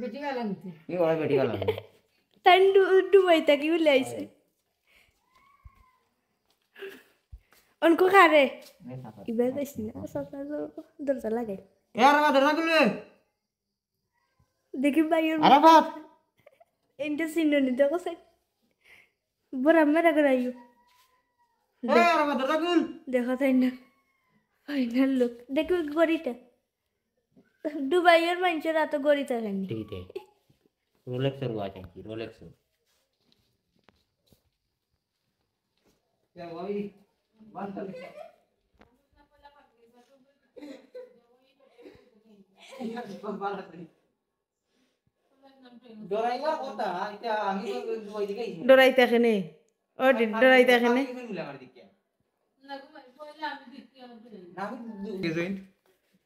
বেটি গেলাম কি ওরা বেটি গেলাম তাই ডুবাই তাকি উলে আইছে অনকো খারে ইবার যাইছি না সস্তা দরজা লাগাই এ আর মা ধরা গুলে দেখি বাইর আরে বাপ এন্টা সিননি দেখো সাই বড় মেরা গরাইও এ আর মা ধরা গুল দেখো তাই না ফাইনাল লুক দেখো গড়িটা দুবাইয়ের মানুষের এত গড়ি থাকেনি ঠিক আছে रोलेक्सर हुआ चाहिए रोलेक्सर क्या भाई बात कर डराइला होता এটা আমি তো দুই দিকে ডরাইতে এখানে ও ডরাইতে এখানে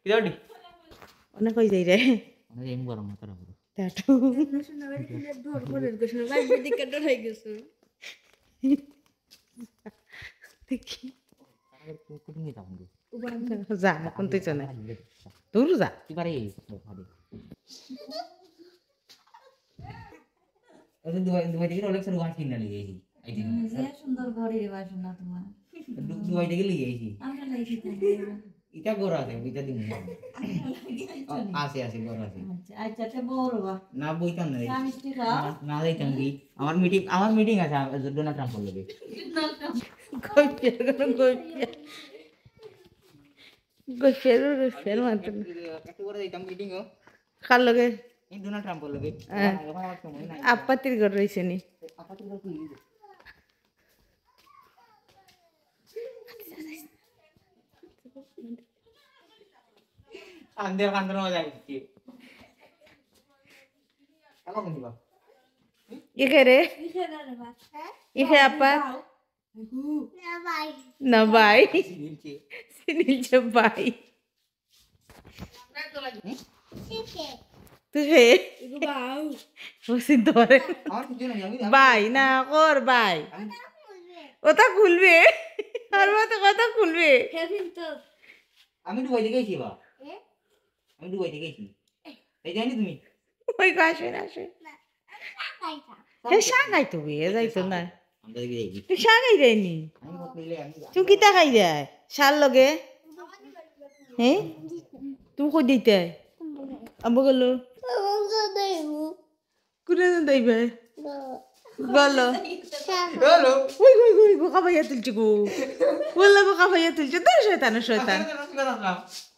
কিদাডি অনেক হই যাই রে অনেক এম গরম মাথা রাখো টাটু দৌড় করে গেছ না ভাই দিকে ডরাই গেছ দেখি কুটুমি যাবো যা কোন তুই চলে দূর যা তুই পারে ভাবে এই দুই দিকে रोलेक्सर ওয়াচ কিনে নিয়ে এসেছি এই দিন সুন্দর ঘরে বাসনা তোমার দুই দিকে নিয়ে এসেছি আমরা লাইছি এটা গোরা আছে এটা দিন আছে গোরা আছে আচ্ছা তে বলবা না বইতাম না মিষ্টি খাও না যাইতাম কি আমার মিটিং আছে ডোনাল্ড ট্রাম্প লগে ফের মাত্র একটু করে যাইতাম মিটিং ও কার লগে এই ডোনাল্ড ট্রাম্প লগে এখন আমার সময় নাই আপাতির ঘর রইছে নি আপাতত কি কান্দর মজা আসছে এখন কোন দিবা ইকে রে ইকে আপা না ভাই সিনিলছে ভাই তুই হে বসি ধরে আমার কিছু নাই আমি ভাই না কর ভাই ওটা খুলবে আর মতো কথা খুলবে আমি দুবাই থেকে এসেছি বা আমি দুবাই থেকে এসেছি এই জানি তুমি ওই আসে না আসে হে সাগাই তো বে যাইতো না আমরা দিকে যাই তুই সাগাই দেয়নি আমি মত নিলে আমি তুমি কিতা খাই যায় শাল লগে হ্যাঁ তুমি কই দিতে আব্বু গেল কুড়ে দেইবে বলো হ্যালো ওই ওই ওই বোকা ভাইয়া তুলছি গো বললে বোকা ভাইয়া তুলছে তোর শয়তান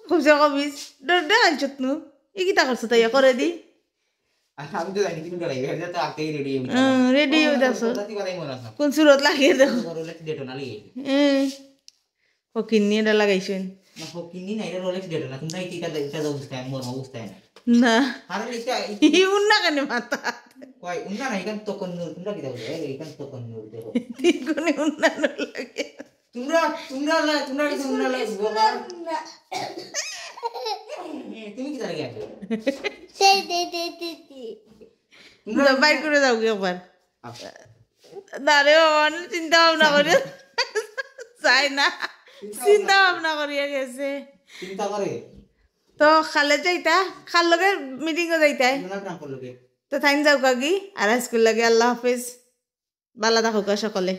খুব যে কবিস ডর আইছত নু ই কিতা করছো তাই করে দি আমি তো জানি তুমি ডরাই হেডা তো আকেই রেডি রেডি হয়ে যাচ্ছ তাতি কথাই মনে আছে কোন সুরত লাগিয়ে দেখো রোলেক্স ডেটো না লিয়ে ও কিনি এটা লাগাইছেন না হকিনি না এটা রোলেক্স ডেটো না তুমি এটা অবস্থা মোর অবস্থা না না আরে এটা ই উন্না কেন মাথা কই উন্না না এখান তো কোন তোমরা কি দাও এখান তো কোন দেখো ঠিক কোনে উন্না লাগে তোমরা তুমি কি জানি গেছো তোমরা বাইর করে দাও কি একবার দাঁড়ে অনেক চিন্তা ভাবনা করে চাই না চিন্তা ভাবনা করিয়া গেছে চিন্তা করে তো খালে যাইতা খাল লগে মিটিংও যাইতাই ডোনাল্ড ট্রাম্প লগে তো থাইন যাও কাগি আর স্কুল লাগে আল্লাহ হাফেজ বালা থাকুক সকলে